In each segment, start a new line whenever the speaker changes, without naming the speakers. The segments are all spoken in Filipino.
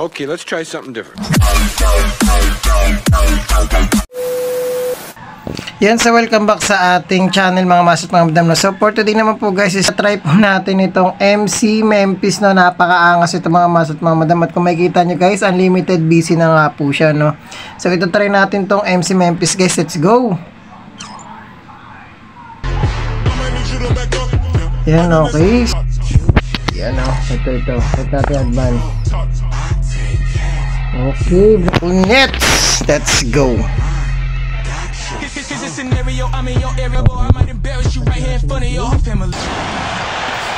Okay, let's try something different.
Yan, so welcome back sa ating channel mga mas at mga madam. So for today naman po guys, is try po natin itong MC Memphis, no. Napakaangas ito mga mas at mga madam. At kung makikita nyo guys, unlimited busy na nga po siya, no. So ito try natin itong MC Memphis guys. Let's go. Yan, okay. Yan, o. Ito. Set natin advance. Okay, Nets. Let's go.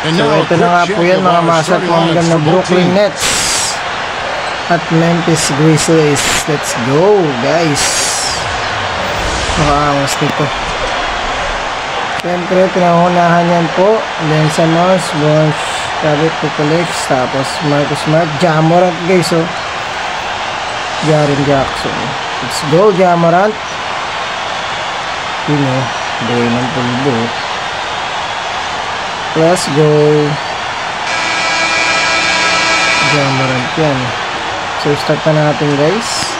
So ito na nga po yan mga masat, mga na Brooklyn Nets at Memphis Grizzlies. Let's go guys. Makaangas nito. Siyempre pinangunahan yan po Lensa Moss, Walsh, David Kukulex, tapos Marcus Smart, Ja Morant guys, oh. Jaren Jackson. Let's go Ja Morant. Yun o, buhay ng pulbo. Let's go. Jamarant yan. So start na natin guys.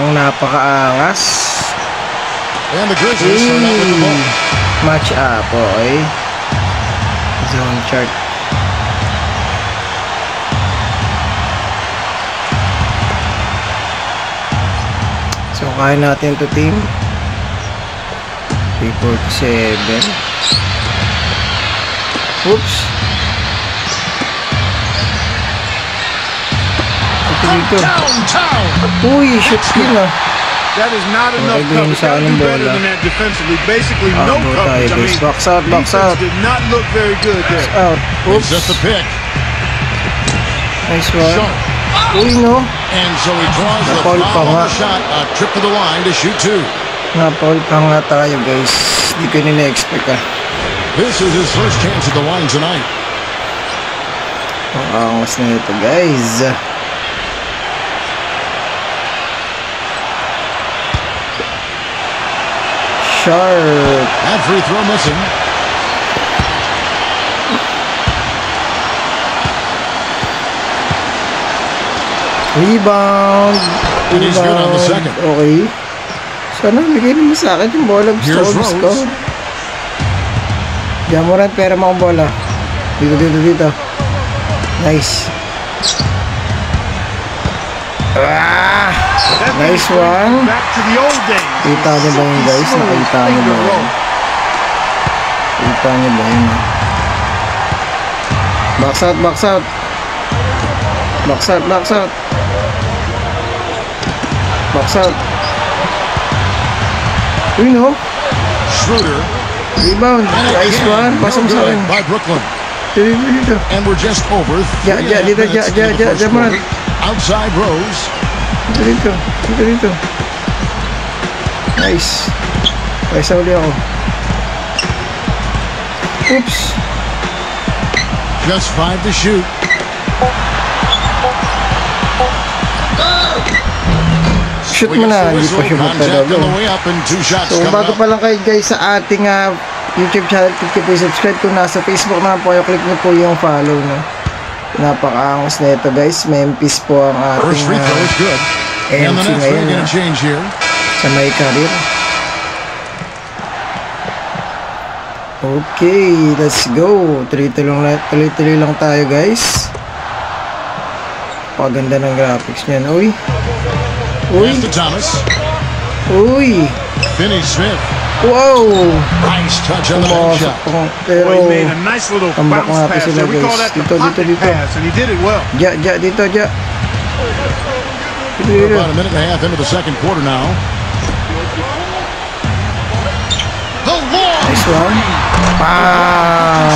Ang napakaangas. Match up, okay. Zone chart. So kaya natin to team 347. Oops. Ito dito. Uy, shoot yun ah.
That is not enough coverage. Got to do better than that defensively. Basically, no coverage. I mean,
box out.
Did not look very good there.
Out. Oops.
Just a pick.
Nice one. Uy, no.
And so he draws the foul on the shot. A trip to the line to shoot two.
Napaul pa nga tayo guys. Hindi ko nina-expect ah.
This is his first chance at the line tonight.
Ang angas na ito guys. Sharp.
That free throw missing.
Rebound.
And he's good on the second.
Okay. Sana bigay naman sa akin yung bola. Gusto ko. Jamoran, pera mo ang bola. Dito. Nice. Nice one. Kita niyo ba yun guys? Nakita niyo ba yun? Kita niyo ba yun? Box out. Uy, no?
Schroeder.
Rebound. Nice one. Pasang sa akin.
By Brooklyn.
Dito.
And we're just over.
Dito. Jamoran.
Outside Rose.
Dito. Nice. Paisa uli ako. Oops.
Just 5 to shoot.
Shoot mo na, hindi pa siya magtadalo. So bago pa lang kayo guys sa ating YouTube channel, click nyo po yung subscribe. Kung nasa Facebook na po kayo, click nyo po yung follow, no? Napakaangas na ito guys. Memphis po ang ating MC ngayon, sa may career. Okay, let's go. Tuloy lang tayo guys. Paganda ng graphics niyan. Uy.
Finney Smith.
Wow.
Nice touch on the bank shot.
Pero
he made a nice little bounce pass.
Sila,
We call that the pocket pass, and he did it well.
Dito.
We're about a minute and a half into the second quarter now. The long.
Nice one. Wow.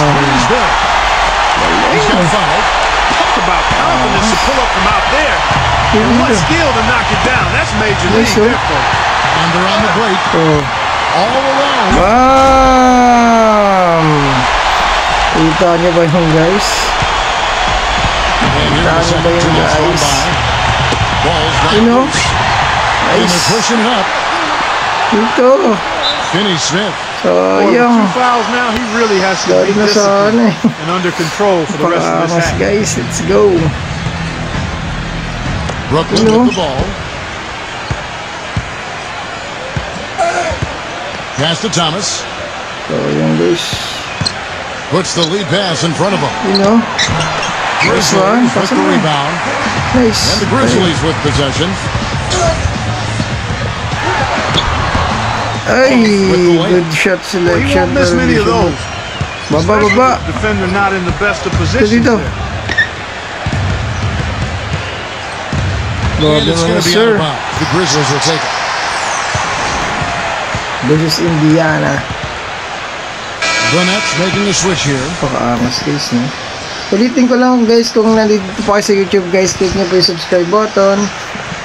He's got 5.
Talk about confidence to pull up from out there. And what skill to knock it down. That's major league there, folks.
And they're on the break. All around.
Wow. Kita niyo ba yung guys?
And here's the second 2 minutes gone by. Ball's right loose. And they're pushing it up.
Dito.
Finney Smith.
Sayang.
2 fouls now. He really has to be disciplined and under control for the rest of this half.
Guys, let's go.
Brooklyn
You know?
with the ball. Pass to Thomas.
So, yun guys.
Puts the lead pass in front of him.
You know? Nice one.
Grizzlies with the rebound.
Nice.
And the Grizzlies with possession.
Ay, good shot
He
selection.
won't miss many of those.
Baba,
Especially
baba.
with the defender not in the best of
Ito
positions
dito.
there.
Baba
And it's going
naman,
to be
sir.
out of bounds. The Grizzlies will take it.
Versus Indiana.
The Nets making a switch here.
Paka-angas guys, no? Ulitin ko lang guys, kung nandito po kayo sa YouTube guys, click nyo po yung subscribe button.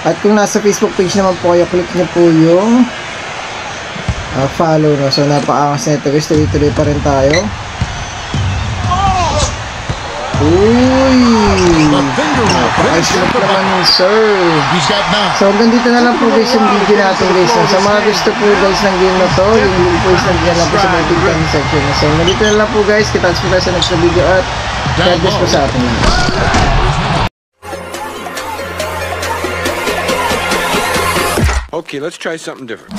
At kung nasa Facebook page naman po kayo, click nyo po yung follow, no? So napaka-angas na ito guys, tuloy-tuloy pa rin tayo. Uy! Napaka-slap naman yun, sir.
He's got 9.
So hanggang dito na lang po guys yung video natin guys. So, sa mga gusto po guys ng game na to, yung link po is nandiyan lang po sa may comment section. So hanggang dito na lang po guys. Kita-kits po tayo sa next na video at God bless po sa atin.
Okay, let's try something different.